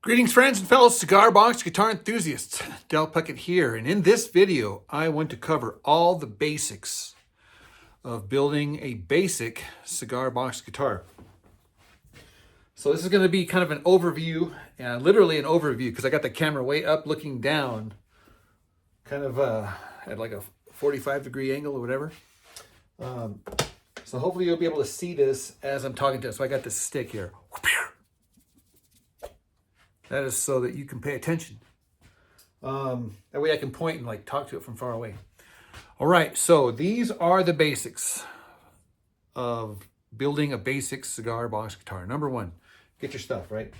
Greetings, friends and fellow cigar box guitar enthusiasts. Del Puckett here, and in this video, I want to cover all the basics of building a basic cigar box guitar. So this is going to be kind of an overview, literally an overview, because I got the camera way up looking down, kind of at like a 45-degree angle or whatever. So hopefully you'll be able to see this as I'm talking to it. So I got this stick here. That is so that you can pay attention. That way I can point and like talk to it from far away. All right, so these are the basics of building a basic cigar box guitar. Number one, get your stuff, right?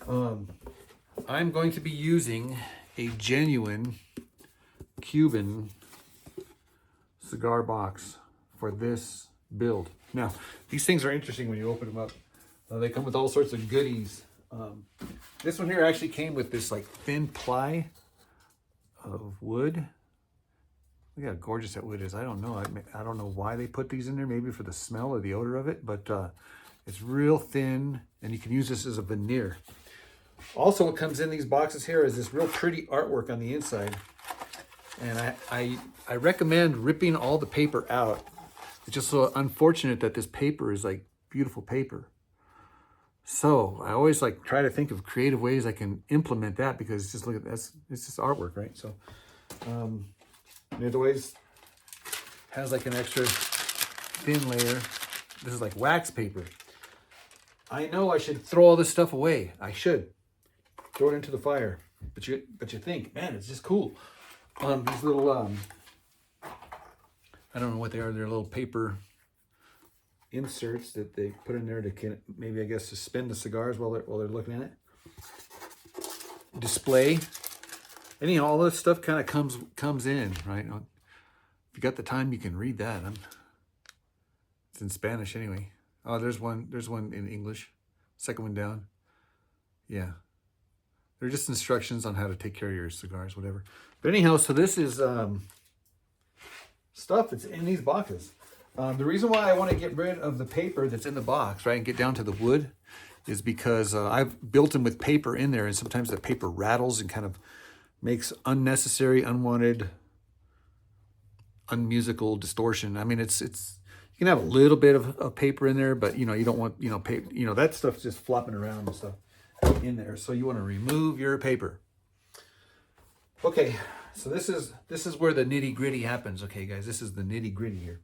I'm going to be using a genuine Cuban cigar box for this build. Now, these things are interesting when you open them up. They come with all sorts of goodies. This one here actually came with this like thin ply of wood. Look how gorgeous that wood is. I don't know. I don't know why they put these in there. Maybe for the smell or the odor of it, but it's real thin, and you can use this as a veneer. Also, what comes in these boxes here is this real pretty artwork on the inside, and I recommend ripping all the paper out. It's just so unfortunate that this paper is like beautiful paper. So I always like try to think of creative ways I can implement that, because it's just, look at this, it's just artwork, right? So it always has like an extra thin layer. This is like wax paper. I know I should throw all this stuff away. I should throw it into the fire, but you think, man, it's just cool. These little I don't know what they are. They're little paper inserts that they put in there to maybe, I guess, suspend the cigars while they're looking at it. Display. And all this stuff kind of comes in, right? If you got the time, you can read that. It's in Spanish anyway. Oh, there's one in English. Second one down. Yeah. They're just instructions on how to take care of your cigars, whatever. But anyhow, so this is stuff that's in these boxes. The reason why I want to get rid of the paper that's in the box, right, and get down to the wood, is because I've built them with paper in there, and sometimes the paper rattles and kind of makes unnecessary, unwanted, unmusical distortion. I mean, it's you can have a little bit of paper in there, but you don't want paper. That stuff's just flopping around and stuff in there. So you want to remove your paper. Okay, so this is where the nitty gritty happens. Okay, guys, this is the nitty gritty here.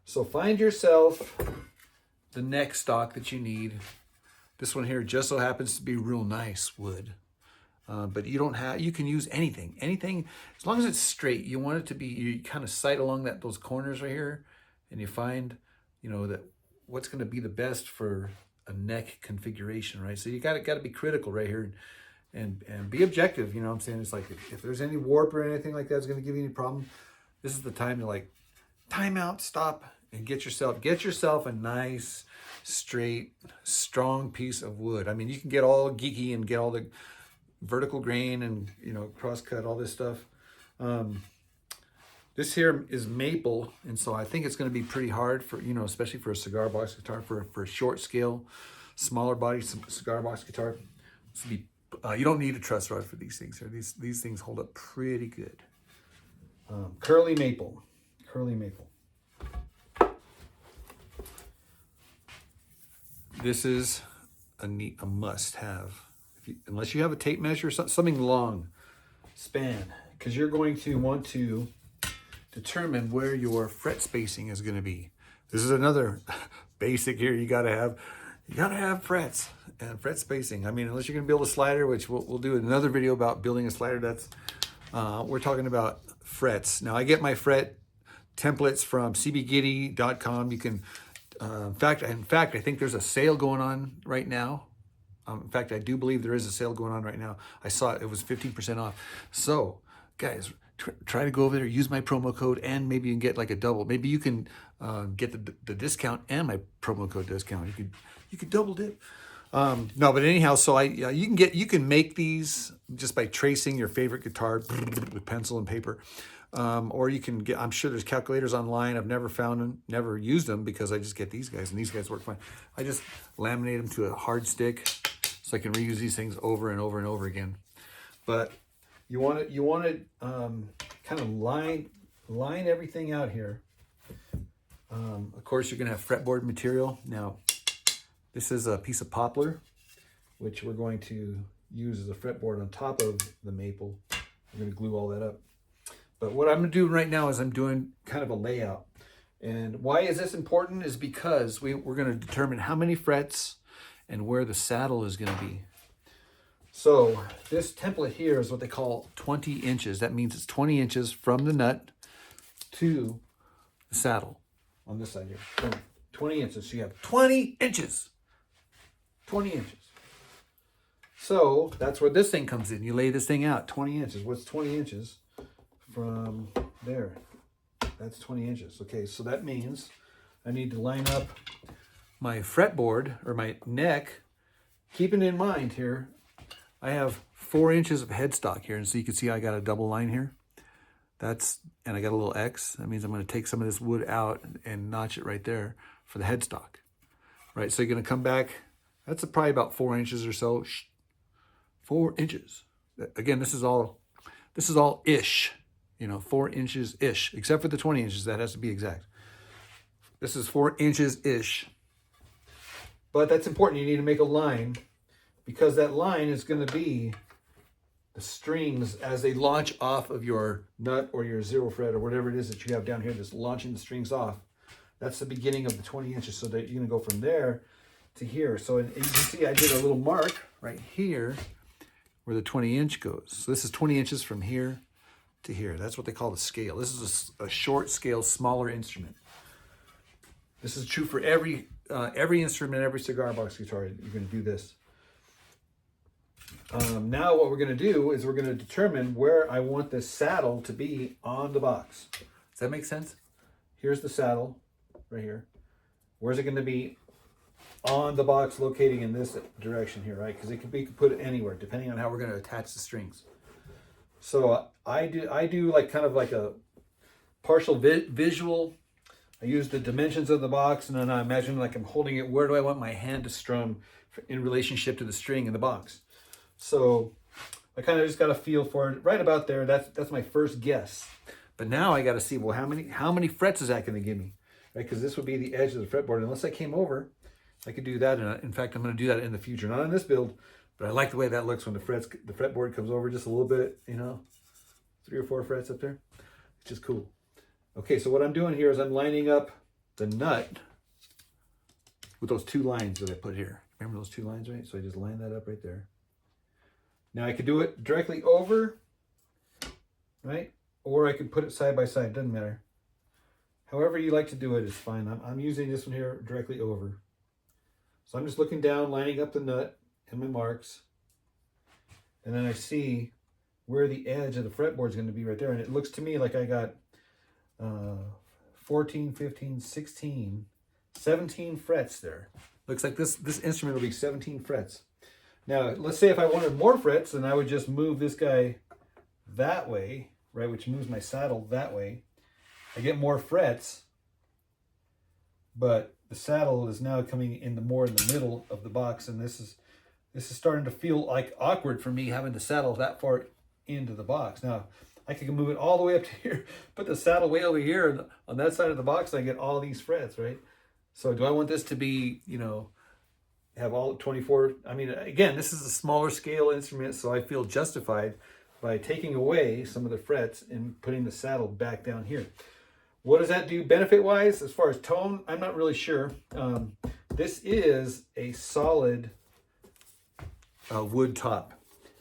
So find yourself the neck stock that you need. This one here just so happens to be real nice wood. But you can use anything, as long as it's straight. You want it to be, you kind of sight along those corners right here, and you find, that what's going to be the best for a neck configuration, right? So you got to be critical right here and be objective. You know what I'm saying? It's like, if there's any warp or anything like that's going to give you any problem, this is the time to like time out, stop, and get yourself a nice, straight, strong piece of wood. I mean, you can get all geeky and get all the vertical grain and cross cut, all this stuff. This here is maple, and so I think it's going to be pretty hard for especially for a cigar box guitar, for a short scale, smaller body cigar box guitar. You don't need a truss rod for these things here. These things hold up pretty good. Curly maple. This is a must-have. Unless you have a tape measure, something long span, because you're going to want to determine where your fret spacing is going to be. This is another basic here. You got to have frets and fret spacing. I mean, unless you're going to build a slider, which we'll do another video about building a slider. That's we're talking about frets. Now, I get my fret templates from cbgiddy.com. You can, in fact, I think there's a sale going on right now. In fact, I do believe there is a sale going on right now. I saw it was 15% off. So, guys, try to go over there, use my promo code, and maybe you can get like a double. Maybe you can get the discount and my promo code discount. You could double dip. No, but anyhow, so you can make these just by tracing your favorite guitar with pencil and paper. Or you can get, I'm sure there's calculators online. I've never found them, never used them, because I just get these guys, and these guys work fine. I just laminate them to a hard stick. so I can reuse these things over and over and over again. But you want to kind of line everything out here. Of course, you're going to have fretboard material. Now, this is a piece of poplar, which we're going to use as a fretboard on top of the maple. We're going to glue all that up. But what I'm going to do right now is I'm doing kind of a layout. And why is this important is because we're going to determine how many frets and where the saddle is going to be. So this template here is what they call 20 inches. That means it's 20 inches from the nut to the saddle on this side here. 20 inches. So you have 20 inches. 20 inches. So that's where this thing comes in. You lay this thing out, 20 inches. What's 20 inches from there? That's 20 inches. Okay, so that means I need to line up my fretboard or my neck. Keeping in mind here, I have 4 inches of headstock here. And so you can see I got a double line here. And I got a little X. That means I'm going to take some of this wood out and notch it right there for the headstock. Right, so you're going to come back. That's probably about 4 inches or so. 4 inches. Again, this is all ish. 4 inches ish, except for the 20 inches. That has to be exact. This is 4 inches ish. But that's important. You need to make a line, because that line is going to be the strings as they launch off of your nut or your zero fret or whatever it is that you have down here that's launching the strings off. That's the beginning of the 20 inches. So that you're going to go from there to here. So you can see I did a little mark right here where the 20 inch goes. So this is 20 inches from here to here. That's what they call the scale. This is a short scale, smaller instrument. This is true for every instrument, every cigar box guitar. You're going to do this. Now what we're going to do is we're going to determine where I want this saddle to be on the box. Does that make sense? Here's the saddle right here. Where's it going to be on the box, locating in this direction here, right? Because we could put it anywhere depending on how we're going to attach the strings. So I do like kind of like a partial visual. I use the dimensions of the box, and then I imagine like I'm holding it. Where do I want my hand to strum in relationship to the string in the box? So I kind of just got a feel for it right about there. That's my first guess. But now I got to see, well, how many frets is that going to give me? Right? Because this would be the edge of the fretboard. Unless I came over, I could do that. And in fact, I'm going to do that in the future. Not on this build, but I like the way that looks when the fretboard comes over just a little bit, 3 or 4 frets up there. It's just cool. Okay, so what I'm doing here is I'm lining up the nut with those 2 lines that I put here. Remember those 2 lines, right? So I just line that up right there. Now I could do it directly over, right? Or I could put it side by side, doesn't matter. However you like to do it is fine. I'm using this one here directly over. So I'm just looking down, lining up the nut and my marks. And then I see where the edge of the fretboard is going to be right there. And it looks to me like I got 14, 15, 16, 17 frets there. Looks like this instrument will be 17 frets. Now, let's say if I wanted more frets, then I would just move this guy that way, right, which moves my saddle that way. I get more frets, but the saddle is now coming in more in the middle of the box, and this is starting to feel like awkward for me having the saddle that far into the box. Now, I could move it all the way up to here, put the saddle way over here, and on that side of the box, I get all these frets, right? So do I want this to be, have all 24? I mean, again, this is a smaller scale instrument, so I feel justified by taking away some of the frets and putting the saddle back down here. What does that do benefit-wise? As far as tone, I'm not really sure. This is a solid wood top.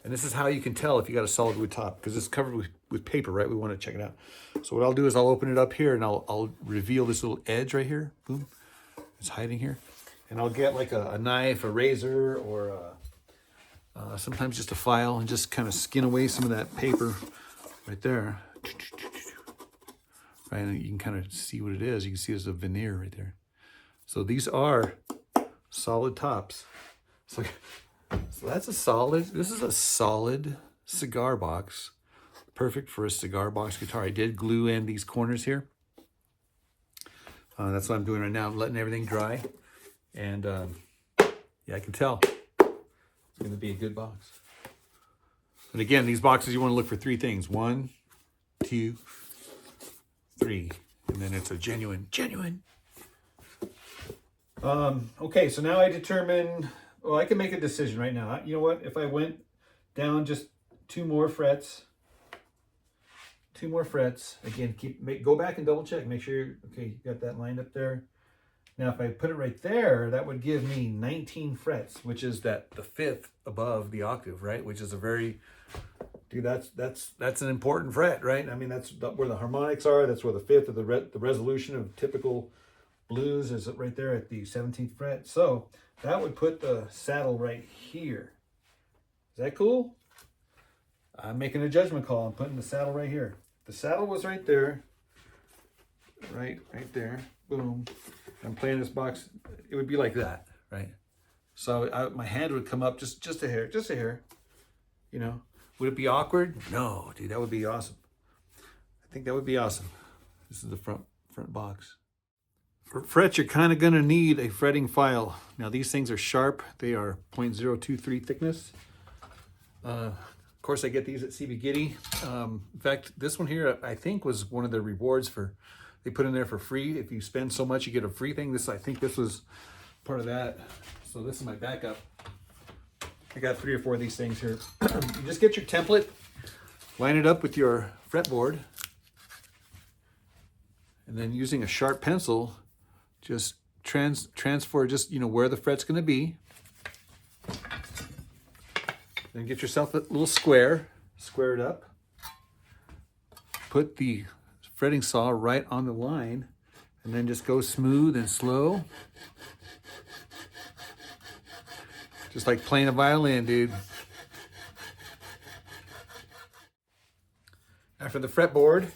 And this is how you can tell if you got a solid wood top, because it's covered with paper, right? We want to check it out. So what I'll do is I'll open it up here and I'll reveal this little edge right here. Boom. It's hiding here. And I'll get like a knife, a razor, or sometimes just a file, and just kind of skin away some of that paper right there. Right, and you can kind of see what it is. You can see there's a veneer right there. So these are solid tops. So that's this is a solid cigar box. Perfect for a cigar box guitar. I did glue in these corners here. That's what I'm doing right now. I'm letting everything dry. And yeah, I can tell. It's going to be a good box. And again, these boxes, you want to look for 3 things. 1, 2, 3. And then it's a genuine. Okay, so now I determine, well, I can make a decision right now. You know what? If I went down just 2 more frets, again, go back and double check. Make sure, okay, you got that lined up there. Now, if I put it right there, that would give me 19 frets, which is the 5th above the octave, right? Which is a very, dude, that's an important fret, right? I mean, that's where the harmonics are. That's where the 5th of the resolution of typical blues is right there at the 17th fret. So that would put the saddle right here. Is that cool? I'm making a judgment call. I'm putting the saddle right here. The saddle was right there, right there. Boom. I'm playing this box. It would be like that, right? So my hand would come up just a hair, you know. Would it be awkward? No, dude, that would be awesome. I think that would be awesome. This is the front box. For frets, you're kind of going to need a fretting file. Now, these things are sharp. They are 0.023 thickness. Of course, I get these at CBGT. In fact, this one here, I think, was one of the rewards for, they put in there for free. If you spend so much, you get a free thing. I think this was part of that. So this is my backup. I got 3 or 4 of these things here. You just get your template, line it up with your fretboard, and then using a sharp pencil, just transfer just, you know, where the fret's going to be. Then get yourself a little square it up. Put the fretting saw right on the line, and then just go smooth and slow. Just like playing a violin, dude. After the fretboard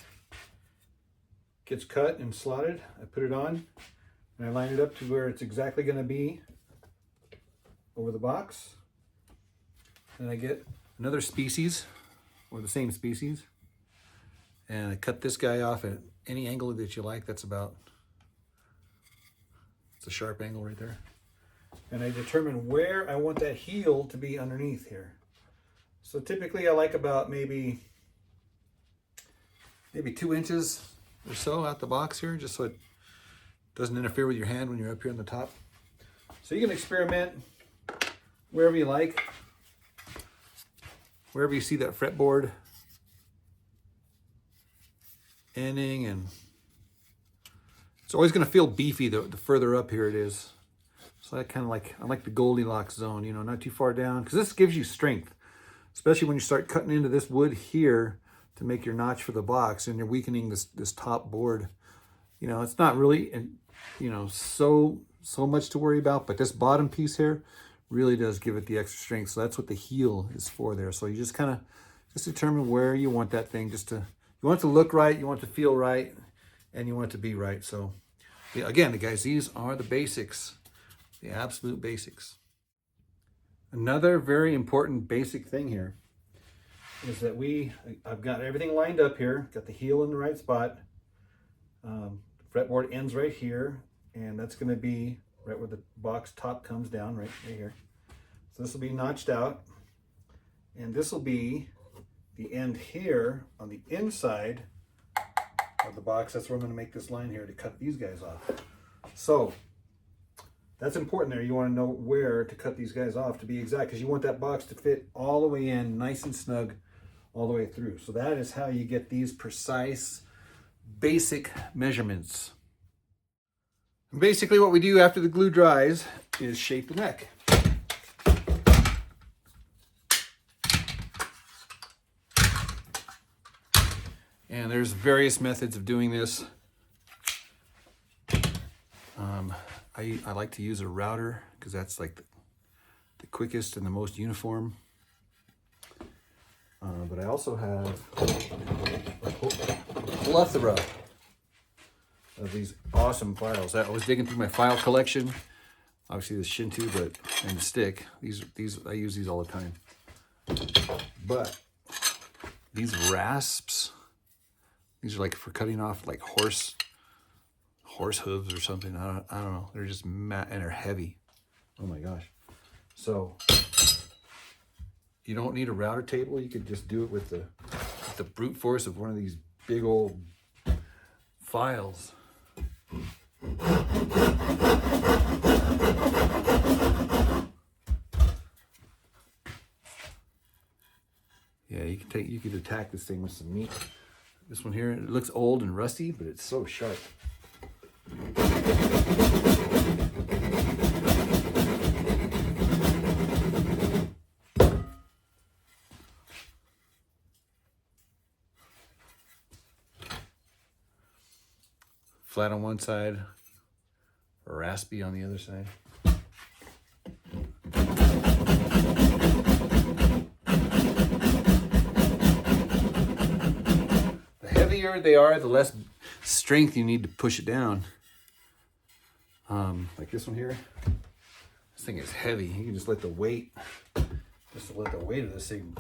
gets cut and slotted, I put it on and I line it up to where it's exactly going to be over the box. And I get another species, or the same species, and I cut this guy off at any angle that you like. It's a sharp angle right there. And I determine where I want that heel to be underneath here. So typically I like about maybe 2 inches or so out the box here, just so it doesn't interfere with your hand when you're up here on the top. So you can experiment wherever you like, wherever you see that fretboard ending, and it's always going to feel beefy the further up here it is. So I like the Goldilocks zone, you know, not too far down, because this gives you strength, especially when you start cutting into this wood here to make your notch for the box, and you're weakening this top board. You know, it's not really, you know, so much to worry about, but this bottom piece here really does give it the extra strength. So that's what the heel is for there. So you just kind of determine where you want that thing, you want it to look right, you want it to feel right, and you want it to be right. So yeah, again, guys, these are the basics. The absolute basics. Another very important basic thing here is that I've got everything lined up here, got the heel in the right spot. Fretboard ends right here, and that's going to be right where the box top comes down, right here. So this will be notched out, and this will be the end here on the inside of the box. That's where I'm going to make this line here to cut these guys off. So that's important there. You want to know where to cut these guys off to be exact, because you want that box to fit all the way in, nice and snug, all the way through. So that is how you get these precise, basic measurements. And basically what we do after the glue dries is shape the neck. And there's various methods of doing this. I like to use a router because that's like the quickest and the most uniform. But I also have a plethora of these awesome files. I was digging through my file collection. Obviously the Shinto, and the stick. These I use these all the time. But these rasps, these are like for cutting off like horse hooves or something. I don't know. They're just matte and they're heavy. Oh my gosh. So You don't need a router table. You could just do it with the brute force of one of these big old files. Yeah, you could attack this thing with some meat. This one here, it looks old and rusty, but it's so sharp. Flat on one side, raspy on the other side. The heavier they are, the less strength you need to push it down. Like this one here. This thing is heavy. You can just let the weight of this thing.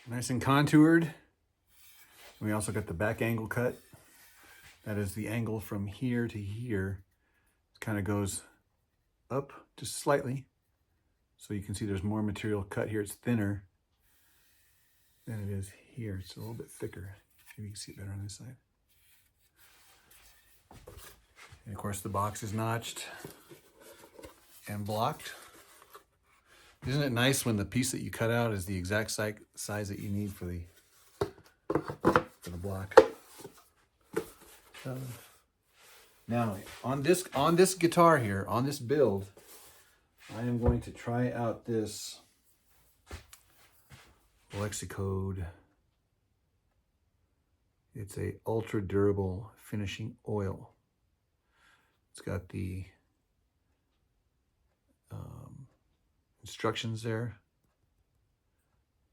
Nice and contoured. We also got the back angle cut. That is the angle from here to here. It kind of goes up just slightly. So you can see there's more material cut here. It's thinner than it is here. It's a little bit thicker. Maybe you can see it better on this side. And of course the box is notched and blocked. Isn't it nice when the piece that you cut out is the exact size that you need for the block? Now on this guitar here, on this build, I am going to try out this Lexicode. It's a ultra durable finishing oil. It's got the instructions there.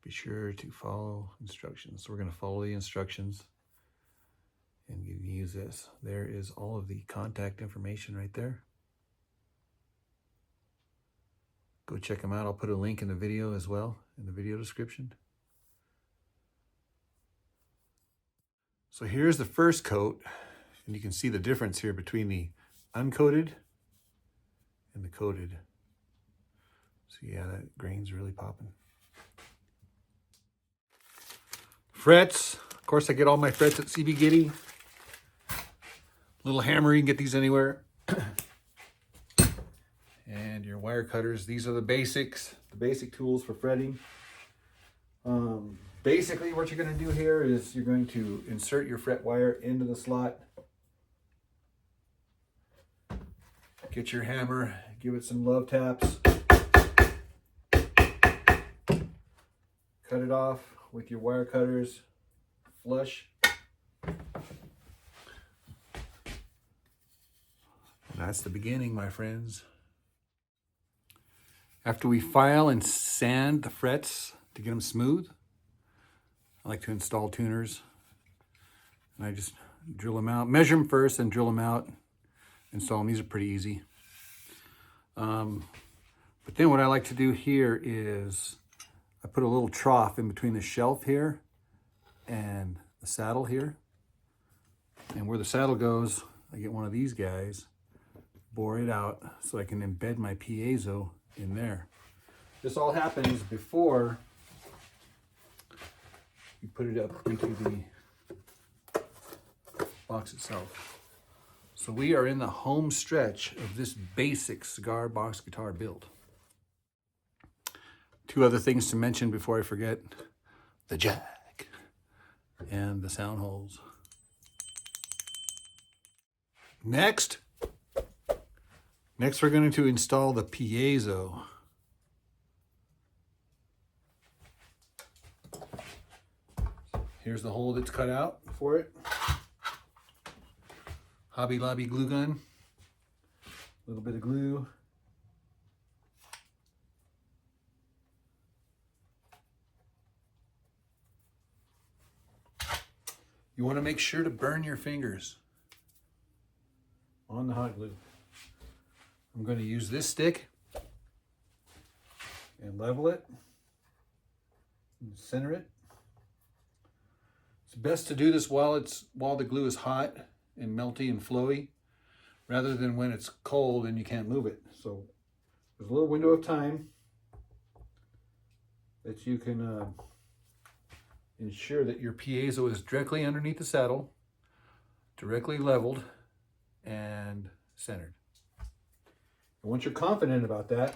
Be sure to follow instructions. So we're going to follow the instructions and you can use this. There is all of the contact information right there. Go check them out. I'll put a link in the video as well, in the video description. So here's the first coat, and you can see the difference here between the uncoated and the coated. So yeah, that grain's really popping. Frets. Of course, I get all my frets at CBGitty. Little hammer, you can get these anywhere. And your wire cutters. These are the basics, the basic tools for fretting. Basically, what you're going to do here is you're going to insert your fret wire into the slot. Get your hammer, give it some love taps. Cut it off with your wire cutters flush. And that's the beginning, my friends. After we file and sand the frets to get them smooth, I like to install tuners. And I just drill them out, measure them first and drill them out, install them. These are pretty easy. But then what I like to do here is I put a little trough in between the shelf here and the saddle here. And where the saddle goes, I get one of these guys, bore it out so I can embed my piezo in there. This all happens before you put it up into the box itself. So we are in the home stretch of this basic cigar box guitar build. Two other things to mention before I forget: the jack and the sound holes. Next we're going to install the piezo. Here's the hole that's cut out for it. Hobby Lobby glue gun. A little bit of glue. You want to make sure to burn your fingers on the hot glue. I'm going to use this stick and level it and center it. It's best to do this while the glue is hot and melty and flowy. rather than when it's cold and you can't move it. So there's a little window of time that you can ensure that your piezo is directly underneath the saddle, directly leveled and centered. And once you're confident about that,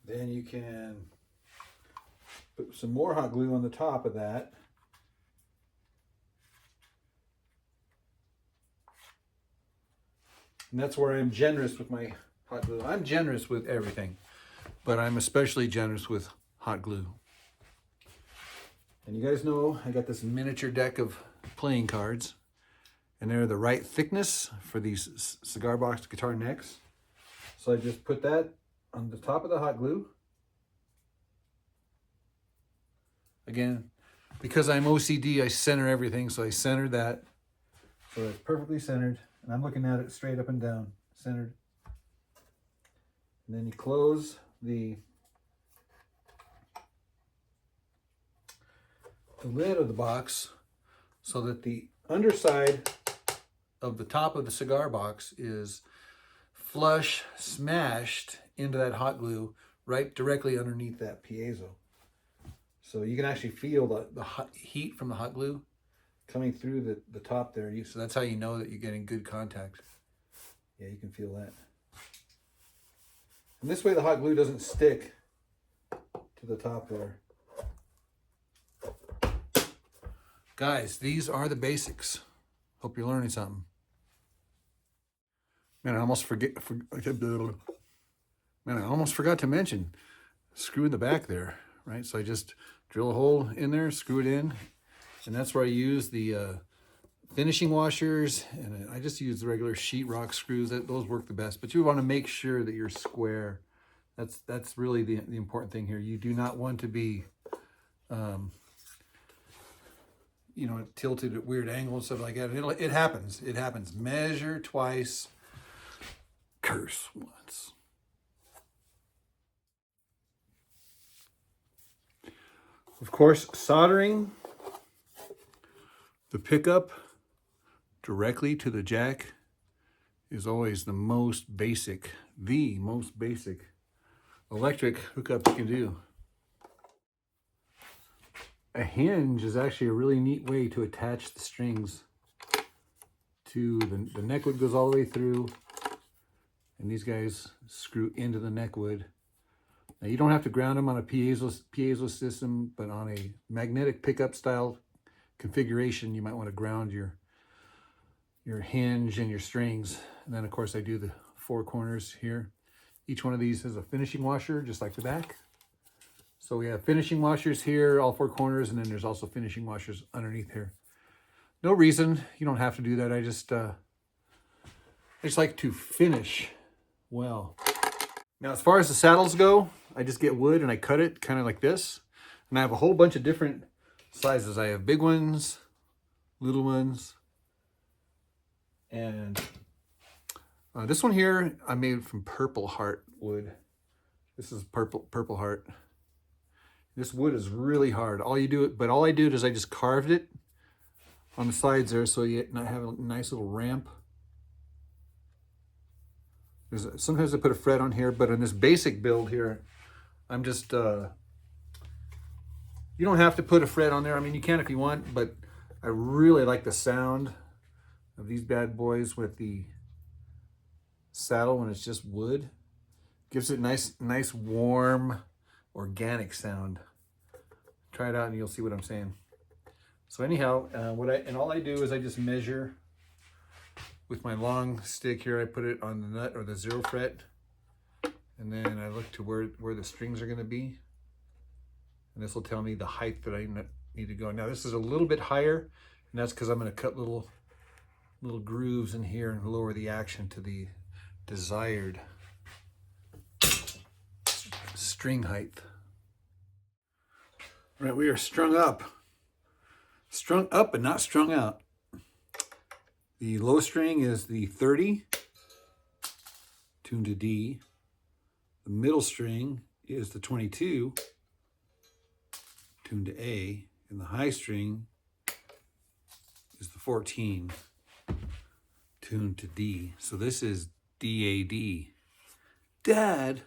then you can put some more hot glue on the top of that. And that's where I'm generous with my hot glue. I'm generous with everything, but I'm especially generous with hot glue. And you guys know I got this miniature deck of playing cards, and they're the right thickness for these cigar box guitar necks. So I just put that on the top of the hot glue. Again, because I'm OCD, I center everything, so I centered that. So it's perfectly centered, and I'm looking at it straight up and down, centered. And then you close the lid of the box so that the underside of the top of the cigar box is flush smashed into that hot glue right directly underneath that piezo. So you can actually feel the hot heat from the hot glue coming through the top there. So that's how you know that you're getting good contact. Yeah, you can feel that. And this way the hot glue doesn't stick to the top there. Guys, these are the basics. Hope you're learning something. Man, I almost forgot to mention screw in the back there, right? So I just drill a hole in there, screw it in, and that's where I use the finishing washers, and I just use the regular sheetrock screws. Those work the best, but you want to make sure that you're square. That's really the important thing here. You do not want to be you know, tilted at weird angles, stuff like that. It happens. It happens. Measure twice, curse once. Of course, soldering the pickup directly to the jack is always the most basic electric hookup you can do. A hinge is actually a really neat way to attach the strings to the neckwood. Goes all the way through, and these guys screw into the neckwood. Now you don't have to ground them on a piezo system, but on a magnetic pickup style configuration, you might want to ground your hinge and your strings. And then of course I do the four corners here. Each one of these has a finishing washer, just like the back. So we have finishing washers here, all four corners, and then there's also finishing washers underneath here. No reason, you don't have to do that. I just like to finish well. Now, as far as the saddles go, I just get wood and I cut it kind of like this. And I have a whole bunch of different sizes. I have big ones, little ones, and this one here I made from purple heart wood. This is purple heart. This wood is really hard. All I did is I just carved it on the sides there, so you have a nice little ramp. Sometimes I put a fret on here, but in this basic build here, I'm just, you don't have to put a fret on there. I mean, you can if you want, but I really like the sound of these bad boys with the saddle when it's just wood. Gives it nice warm, organic sound. Try it out and you'll see what I'm saying. So anyhow, all I do is I just measure with my long stick here. I put it on the nut or the 0 fret, and then I look to where the strings are going to be, and this will tell me the height that I need to go. Now this is a little bit higher, and that's because I'm going to cut little grooves in here and lower the action to the desired string height. All right, we are strung up and not strung out. The low string is the 30, tuned to D. The middle string is the 22, tuned to A. And the high string is the 14 tuned to D. So this is DAD. Dad.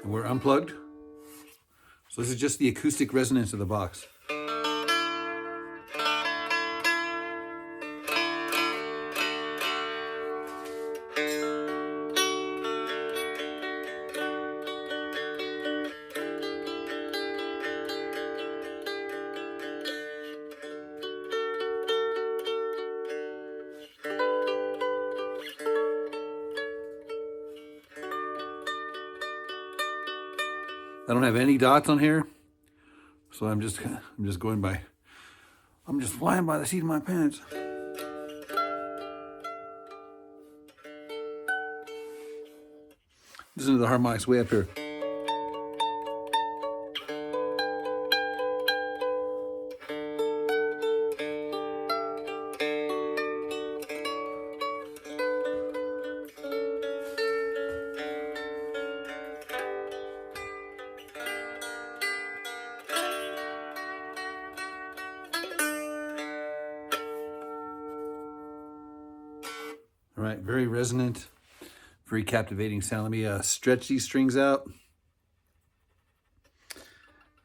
And we're unplugged. So this is just the acoustic resonance of the box. I don't have any dots on here, so I'm just going by, I'm just flying by the seat of my pants. Listen to the harmonics way up here. All right, very resonant, very captivating sound. Let me stretch these strings out.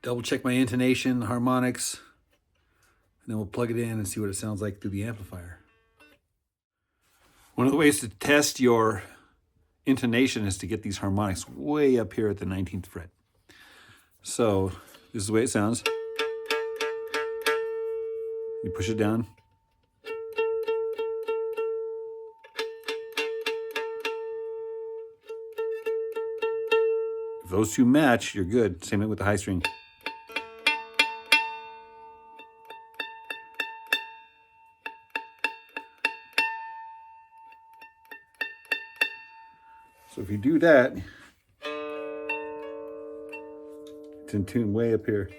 Double check my intonation, harmonics, and then we'll plug it in and see what it sounds like through the amplifier. One of the ways to test your intonation is to get these harmonics way up here at the 19th fret. So this is the way it sounds. You push it down. If those two match, you're good. Same with the high string. So if you do that, it's in tune way up here.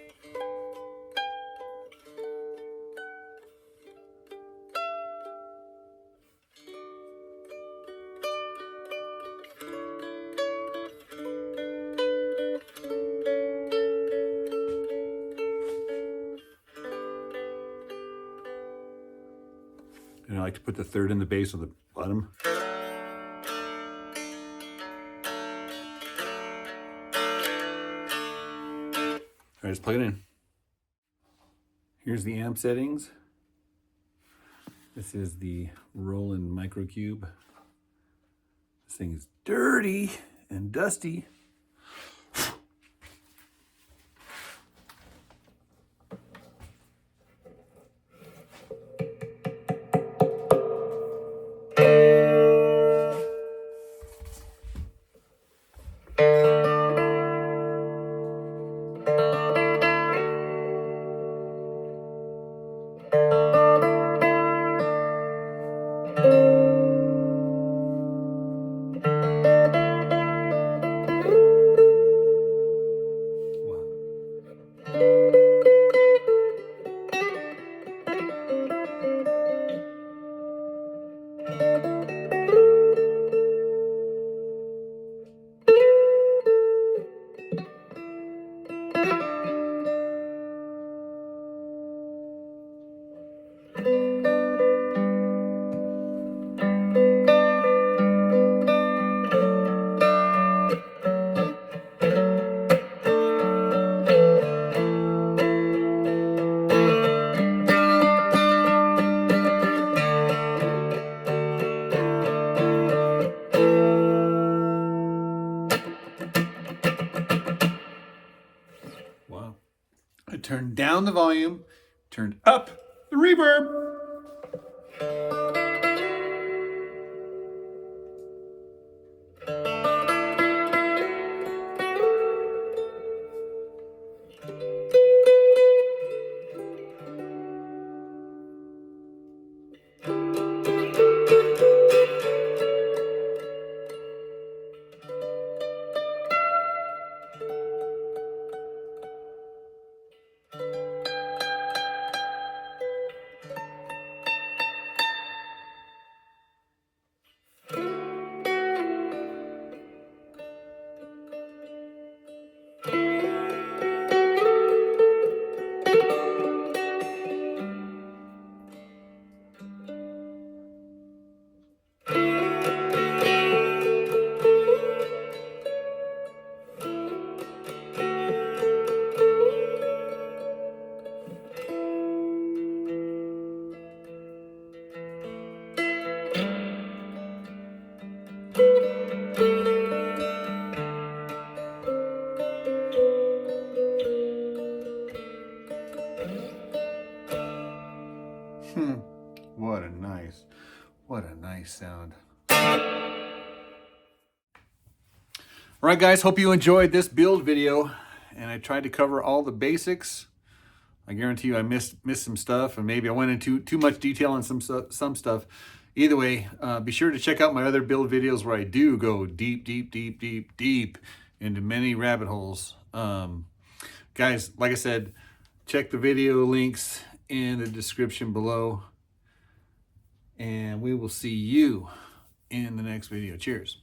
And I like to put the third in the bass on the bottom. All right, let's plug it in. Here's the amp settings. This is the Roland Microcube. This thing is dirty and dusty. Wow. I turned down the volume, turned up the reverb. What a nice sound. All right, guys, hope you enjoyed this build video, and I tried to cover all the basics. I guarantee you I missed some stuff, and maybe I went into too much detail on some stuff. Either way, be sure to check out my other build videos where I do go deep into many rabbit holes. Guys, like I said, check the video links in the description below, and we will see you in the next video. Cheers.